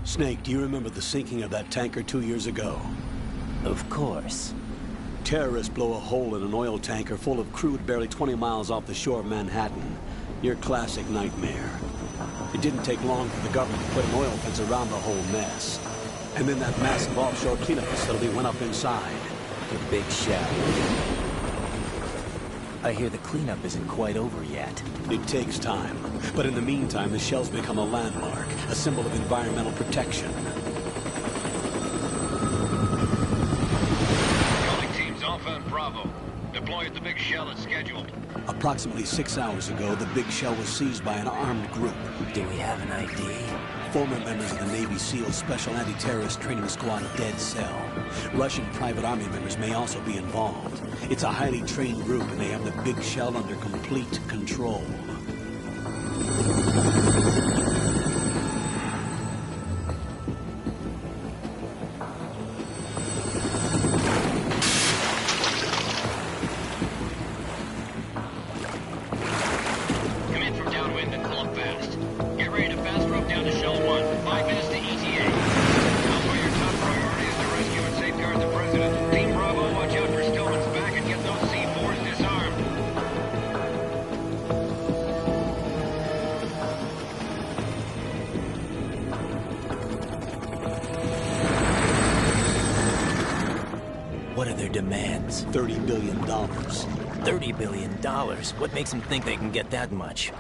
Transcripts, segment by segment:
Snake, do you remember the sinking of that tanker 2 years ago? Of course. Terrorists blow a hole in an oil tanker full of crude barely 20 miles off the shore of Manhattan. Your classic nightmare. It didn't take long for the government to put an oil fence around the whole mess. And then that massive offshore cleanup facility went up inside. The big shell. I hear the cleanup isn't quite over yet. It takes time. But in the meantime, the shell's become a landmark, a symbol of environmental protection. Calling teams Alpha and Bravo. Deploy at the big shell as scheduled. Approximately 6 hours ago, the big shell was seized by an armed group. Do we have an ID? Former members of the Navy SEAL Special Anti-Terrorist Training Squad Dead Cell. Russian private army members may also be involved. It's a highly trained group, and they have the big shell under complete control. Come in from downwind and pull up fast. Get ready to fast rope down to Shell 1. 5 minutes to ETA. Alpha, your top priority is to rescue and safeguard the President. Team Bravo, watch out for Stillman's back and get those C4s disarmed. What are their demands? $30 billion. $30 billion? What makes them think they can get that much?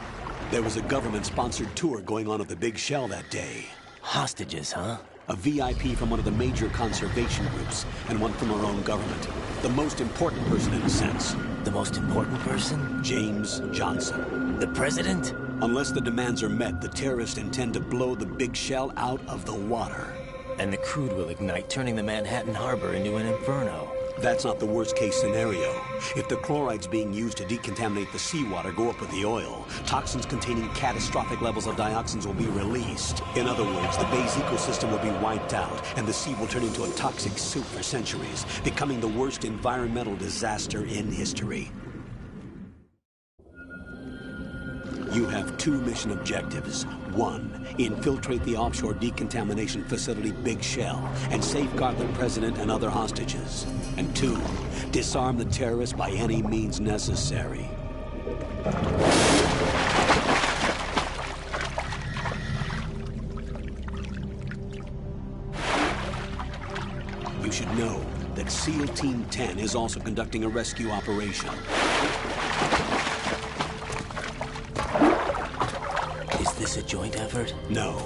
There was a government-sponsored tour going on at the big shell that day. Hostages, huh? A VIP from one of the major conservation groups, and one from our own government. The most important person in a sense. The most important person? James Johnson. The President? Unless the demands are met, the terrorists intend to blow the big shell out of the water. And the crude will ignite, turning the Manhattan Harbor into an inferno. That's not the worst-case scenario. If the chlorides being used to decontaminate the seawater go up with the oil, toxins containing catastrophic levels of dioxins will be released. In other words, the bay's ecosystem will be wiped out, and the sea will turn into a toxic soup for centuries, becoming the worst environmental disaster in history. You have 2 mission objectives. 1, infiltrate the offshore decontamination facility Big Shell and safeguard the President and other hostages. And 2, disarm the terrorists by any means necessary. You should know that SEAL Team 10 is also conducting a rescue operation. Is this a joint effort? No.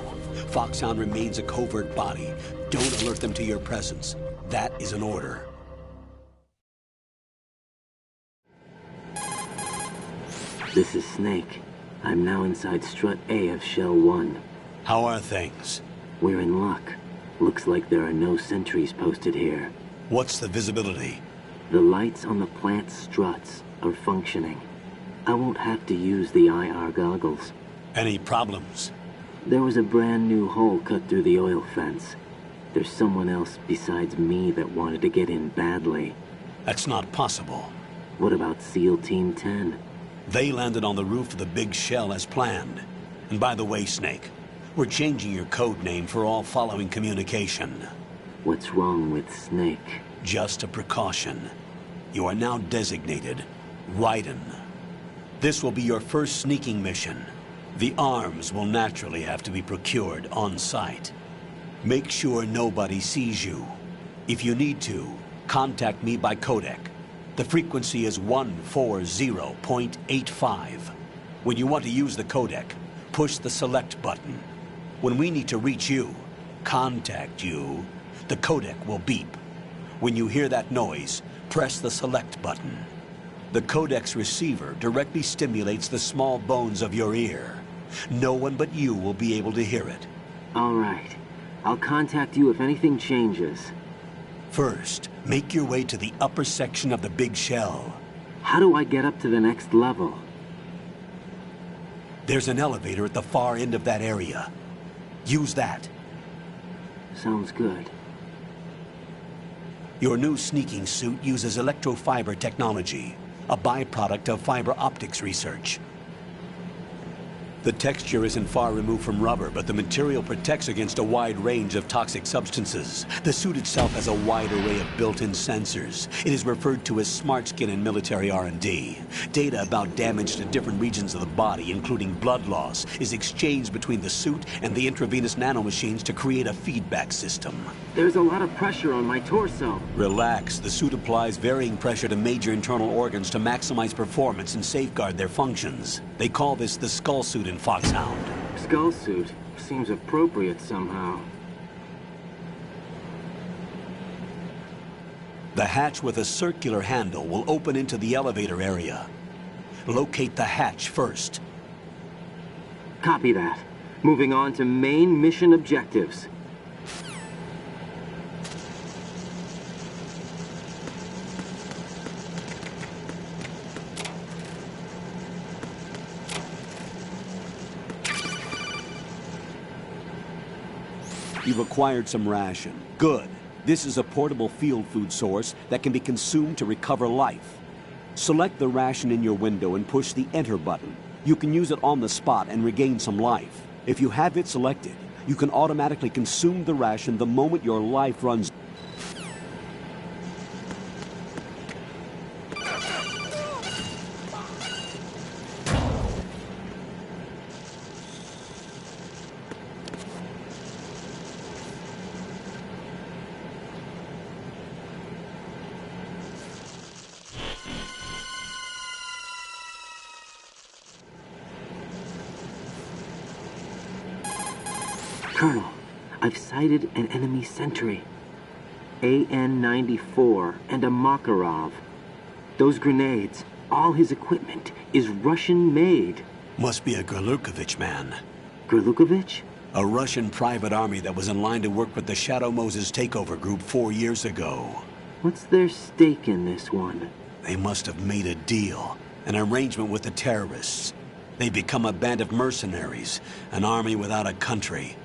Foxhound remains a covert body. Don't alert them to your presence. That is an order. This is Snake. I'm now inside Strut A of Shell 1. How are things? We're in luck. Looks like there are no sentries posted here. What's the visibility? The lights on the plant's struts are functioning. I won't have to use the IR goggles. Any problems? There was a brand new hole cut through the oil fence. There's someone else besides me that wanted to get in badly. That's not possible. What about SEAL Team 10? They landed on the roof of the Big Shell as planned. And by the way, Snake, we're changing your code name for all following communication. What's wrong with Snake? Just a precaution. You are now designated Raiden. This will be your first sneaking mission. The arms will naturally have to be procured on site. Make sure nobody sees you. If you need to, contact me by codec. The frequency is 140.85. When you want to use the codec, push the select button. When we need to reach you, contact you, the codec will beep. When you hear that noise, press the select button. The codec's receiver directly stimulates the small bones of your ear. No one but you will be able to hear it. All right. I'll contact you if anything changes. First, make your way to the upper section of the Big Shell. How do I get up to the next level? There's an elevator at the far end of that area. Use that. Sounds good. Your new sneaking suit uses electrofiber technology, a byproduct of fiber optics research. The texture isn't far removed from rubber, but the material protects against a wide range of toxic substances. The suit itself has a wide array of built-in sensors. It is referred to as smart skin in military R&D. Data about damage to different regions of the body, including blood loss, is exchanged between the suit and the intravenous nanomachines to create a feedback system. There's a lot of pressure on my torso. Relax. The suit applies varying pressure to major internal organs to maximize performance and safeguard their functions. They call this the skull suit in Foxhound. Skull suit seems appropriate somehow. The hatch with a circular handle will open into the elevator area. Locate the hatch first. Copy that. Moving on to main mission objectives. You've acquired some ration. Good. This is a portable field food source that can be consumed to recover life. Select the ration in your window and push the Enter button. You can use it on the spot and regain some life. If you have it selected, you can automatically consume the ration the moment your life runs. Colonel, I've sighted an enemy sentry. AN-94 and a Makarov. Those grenades, all his equipment, is Russian-made. Must be a Gorlukovich man. Gorlukovich? A Russian private army that was in line to work with the Shadow Moses takeover group 4 years ago. What's their stake in this one? They must have made a deal, an arrangement with the terrorists. They become a band of mercenaries, an army without a country.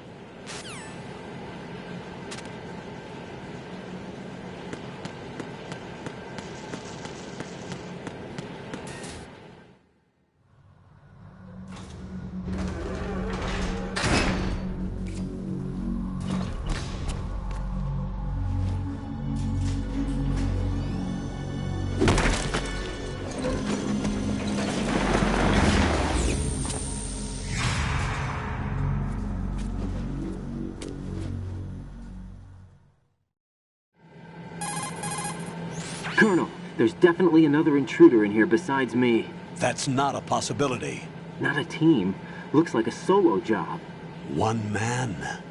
Colonel, there's definitely another intruder in here besides me. That's not a possibility. Not a team. Looks like a solo job. One man.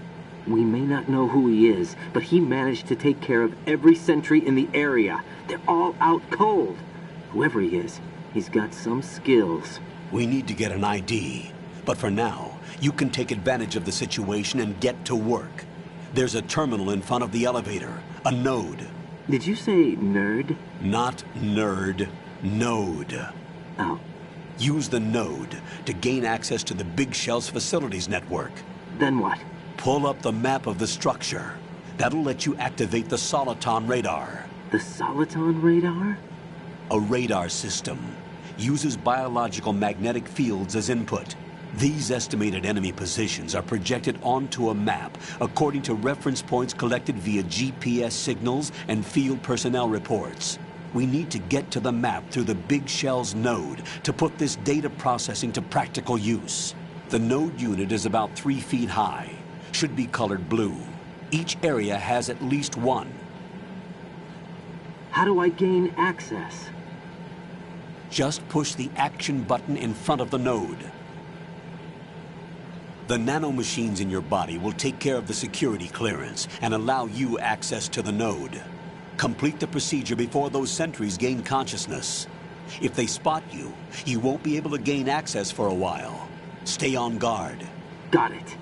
We may not know who he is, but he managed to take care of every sentry in the area. They're all out cold. Whoever he is, he's got some skills. We need to get an ID. But for now, you can take advantage of the situation and get to work. There's a terminal in front of the elevator. A node. Did you say nerd? Not nerd. Node. Oh. Use the node to gain access to the Big Shell's facilities network. Then what? Pull up the map of the structure. That'll let you activate the Soliton radar. The Soliton radar? A radar system. Uses biological magnetic fields as input. These estimated enemy positions are projected onto a map according to reference points collected via GPS signals and field personnel reports. We need to get to the map through the Big Shell's node to put this data processing to practical use. The node unit is about 3 feet high. Should be colored blue. Each area has at least one. How do I gain access? Just push the action button in front of the node. The nanomachines in your body will take care of the security clearance and allow you access to the node. Complete the procedure before those sentries gain consciousness. If they spot you, you won't be able to gain access for a while. Stay on guard. Got it.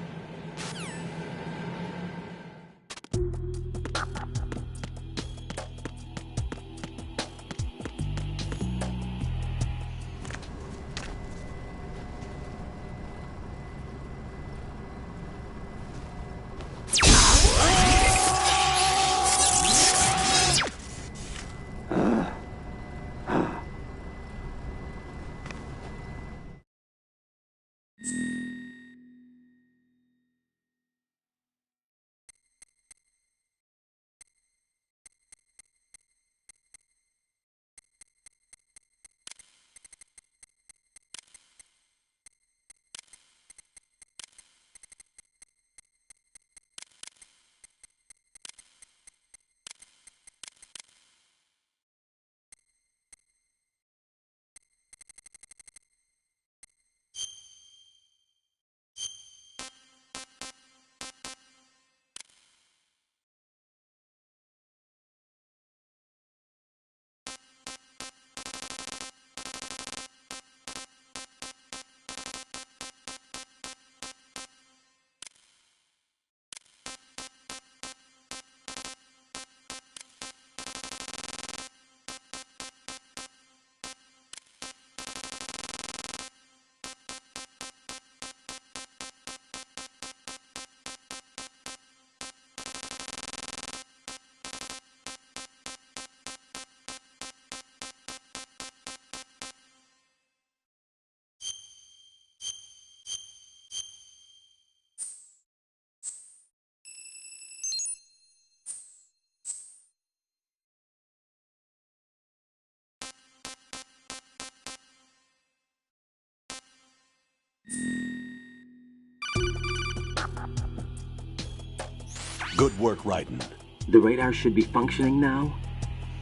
Good work, Raiden. The radar should be functioning now?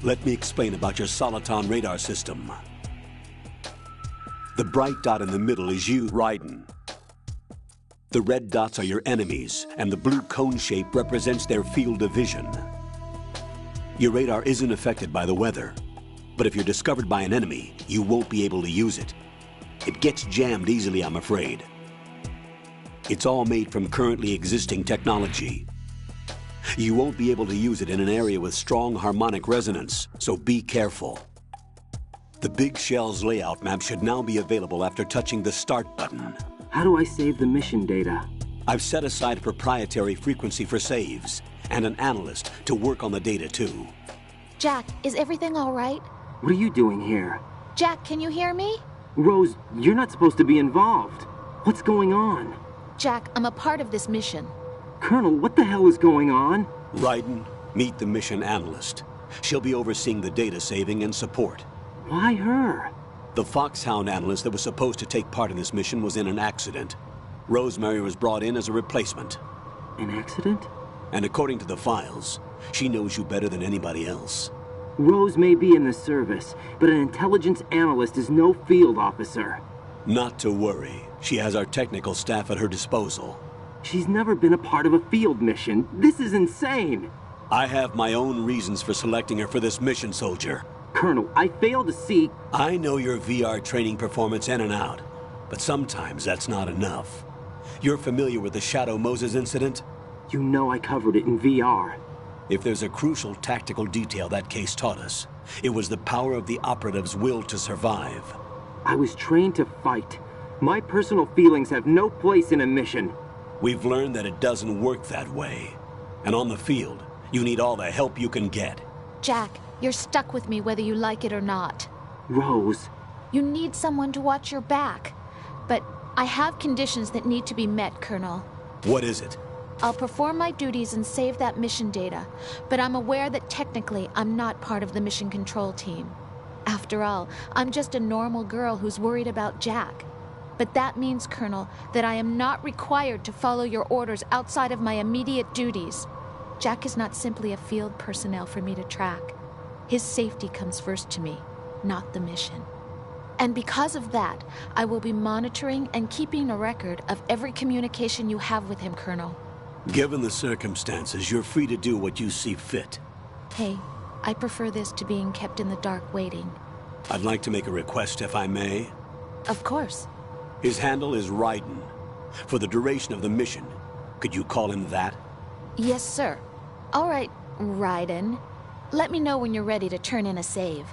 Let me explain about your Soliton radar system. The bright dot in the middle is you, Raiden. The red dots are your enemies, and the blue cone shape represents their field of vision. Your radar isn't affected by the weather, but if you're discovered by an enemy, you won't be able to use it. It gets jammed easily, I'm afraid. It's all made from currently existing technology. You won't be able to use it in an area with strong harmonic resonance, so be careful. The Big Shell's layout map should now be available after touching the Start button. How do I save the mission data? I've set aside a proprietary frequency for saves, and an analyst to work on the data too. Jack, is everything all right? What are you doing here? Jack, can you hear me? Rose, you're not supposed to be involved. What's going on? Jack, I'm a part of this mission. Colonel, what the hell is going on? Raiden, meet the mission analyst. She'll be overseeing the data saving and support. Why her? The Foxhound analyst that was supposed to take part in this mission was in an accident. Rosemary was brought in as a replacement. An accident? And according to the files, she knows you better than anybody else. Rose may be in the service, but an intelligence analyst is no field officer. Not to worry. She has our technical staff at her disposal. She's never been a part of a field mission. This is insane. I have my own reasons for selecting her for this mission, soldier. Colonel, I fail to see... I know your VR training performance in and out, but sometimes that's not enough. You're familiar with the Shadow Moses incident? You know I covered it in VR. If there's a crucial tactical detail that case taught us, it was the power of the operative's will to survive. I was trained to fight. My personal feelings have no place in a mission. We've learned that it doesn't work that way. And on the field, you need all the help you can get. Jack, you're stuck with me whether you like it or not. Rose. You need someone to watch your back. But I have conditions that need to be met, Colonel. What is it? I'll perform my duties and save that mission data, but I'm aware that technically I'm not part of the mission control team. After all, I'm just a normal girl who's worried about Jack. But that means, Colonel, that I am not required to follow your orders outside of my immediate duties. Jack is not simply a field personnel for me to track. His safety comes first to me, not the mission. And because of that, I will be monitoring and keeping a record of every communication you have with him, Colonel. Given the circumstances, you're free to do what you see fit. Hey, I prefer this to being kept in the dark waiting. I'd like to make a request, if I may. Of course. His handle is Raiden. For the duration of the mission, could you call him that? Yes, sir. All right, Raiden. Let me know when you're ready to turn in a save.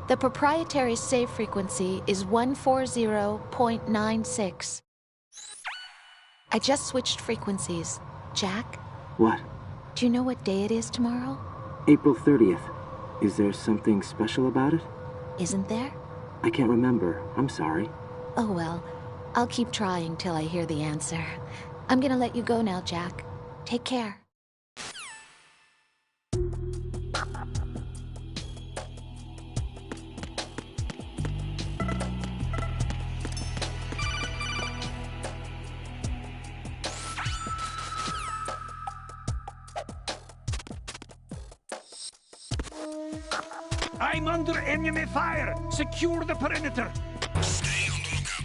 The proprietary save frequency is 140.96. I just switched frequencies. Jack? What? Do you know what day it is tomorrow? April 30th. Is there something special about it? Isn't there? I can't remember. I'm sorry. Oh well, I'll keep trying till I hear the answer. I'm gonna let you go now, Jack. Take care. I'm under enemy fire! Secure the perimeter! Stay on the lookout.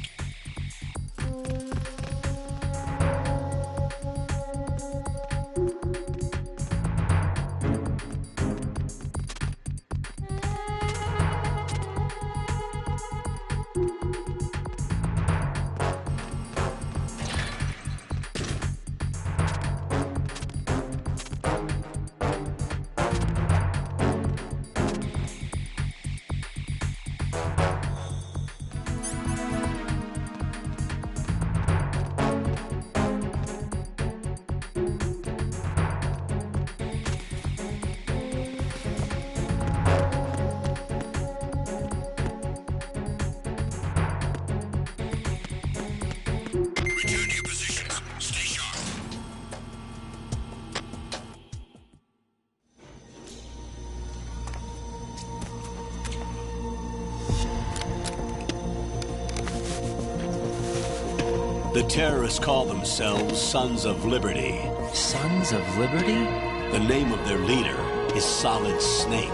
The terrorists call themselves Sons of Liberty. Sons of Liberty? The name of their leader is Solid Snake.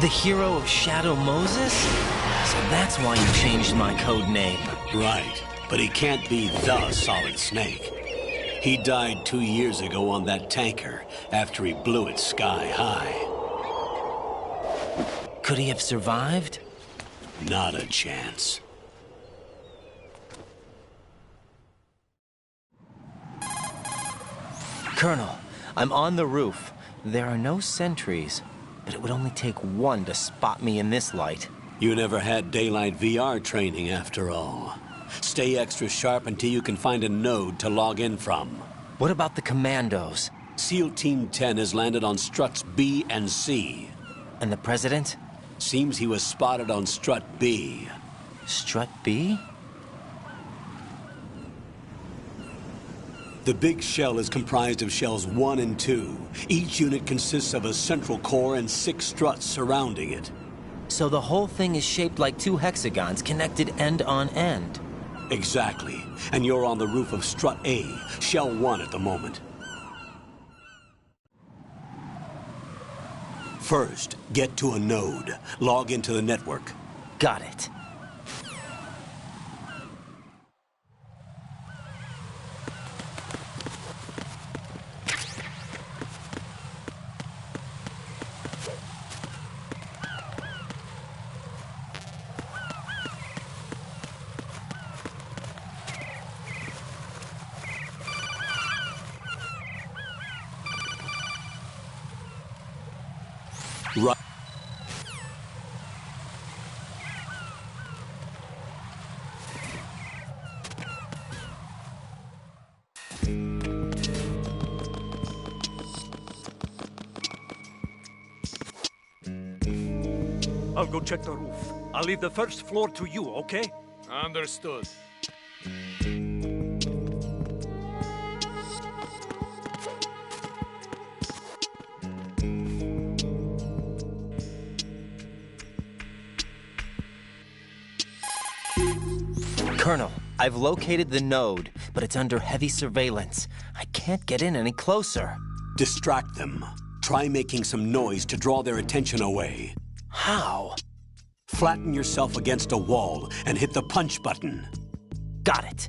The hero of Shadow Moses? So that's why you changed my code name. Right, but he can't be the Solid Snake. He died 2 years ago on that tanker after he blew it sky high. Could he have survived? Not a chance. Colonel, I'm on the roof. There are no sentries, but it would only take one to spot me in this light. You never had daylight VR training after all. Stay extra sharp until you can find a node to log in from. What about the commandos? SEAL Team 10 has landed on struts B and C. And the president? Seems he was spotted on strut B. Strut B? The big shell is comprised of shells 1 and 2. Each unit consists of a central core and 6 struts surrounding it. So the whole thing is shaped like 2 hexagons connected end on end. Exactly. And you're on the roof of strut A, shell 1 at the moment. First, get to a node. Log into the network. Got it. Right. I'll go check the roof. I'll leave the first floor to you, okay? Understood. Colonel, I've located the node, but it's under heavy surveillance. I can't get in any closer. Distract them. Try making some noise to draw their attention away. How? Flatten yourself against a wall and hit the punch button. Got it.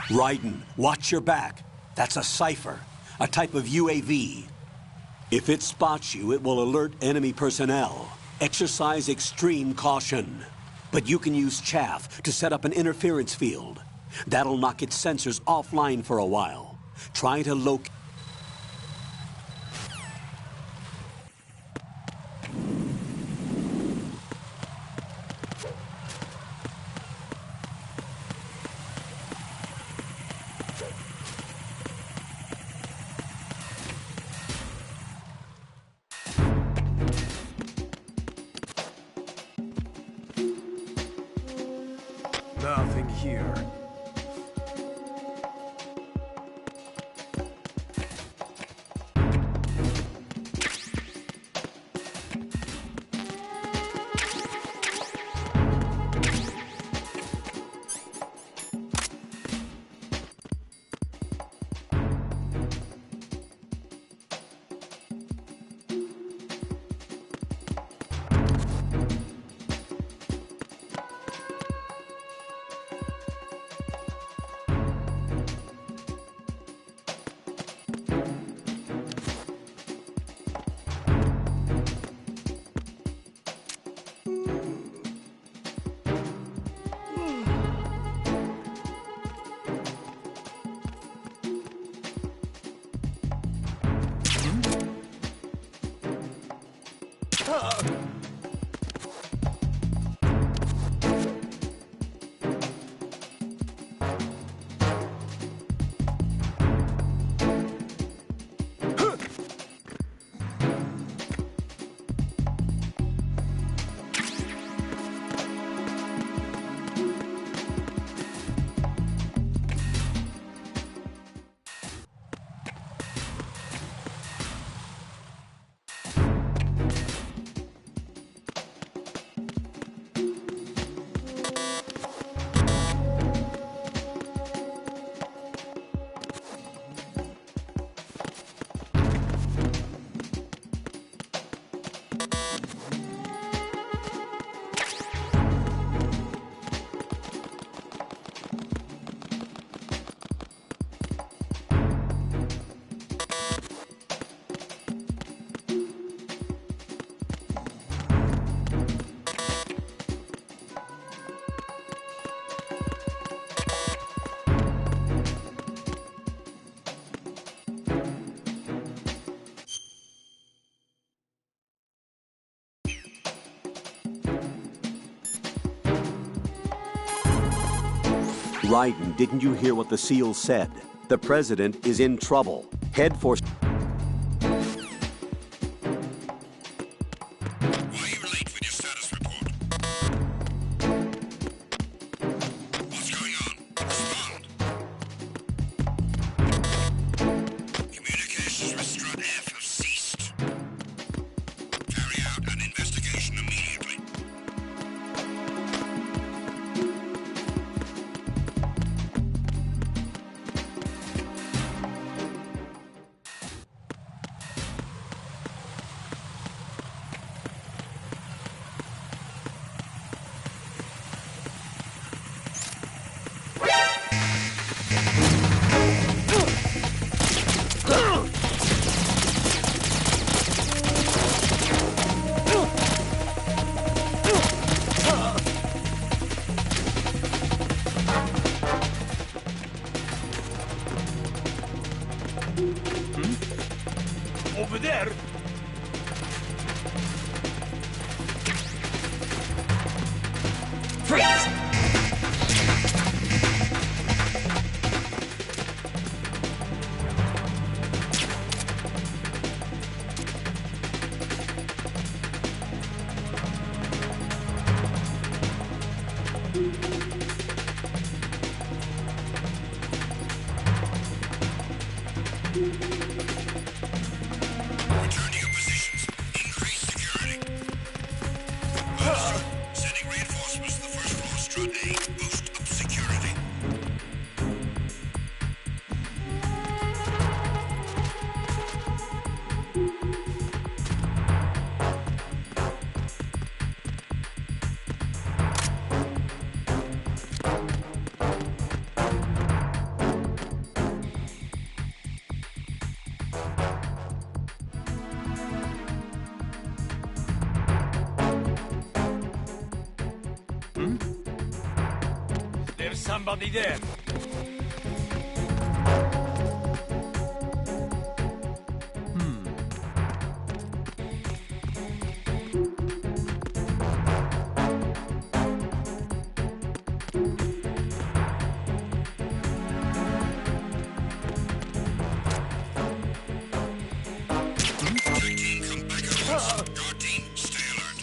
Raiden, watch your back. That's a cipher, a type of UAV. If it spots you, it will alert enemy personnel. Exercise extreme caution. But you can use chaff to set up an interference field. That'll knock its sensors offline for a while. Try to locate... Nothing here. Raiden, didn't you hear what the SEAL said? The President is in trouble. Head for... Why are you late with your status report? What's going on? Respond. Communications with Strut F have ceased. Carry out an investigation immediately. Over there! Freeze! Return to your positions. Increase security. Master, sending reinforcements to the first floor Strut A. Boost up security. There's somebody there. Tag team, come back at once. Guard team, stay alert.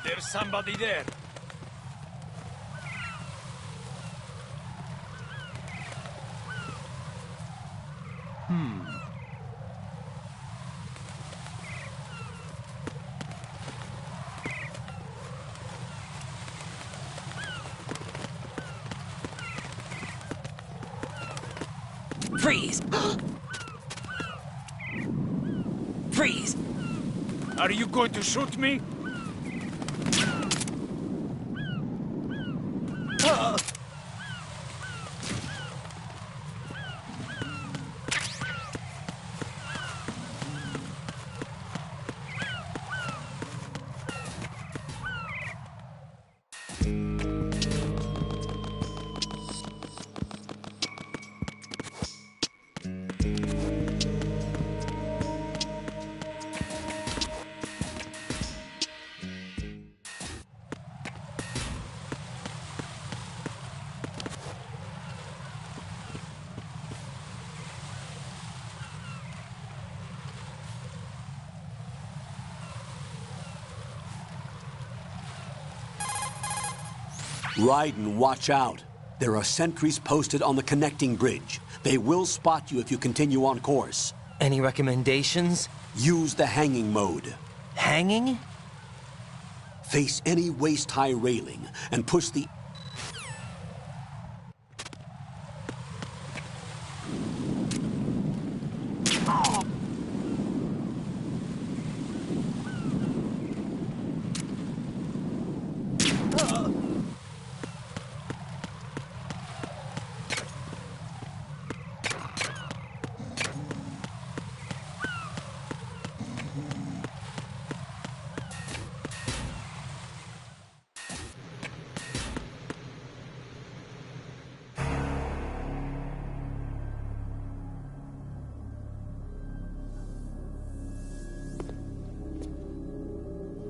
There's somebody there. Freeze! Freeze! Are you going to shoot me? Raiden, watch out. There are sentries posted on the connecting bridge. They will spot you if you continue on course. Any recommendations? Use the hanging mode. Hanging? Face any waist-high railing and push the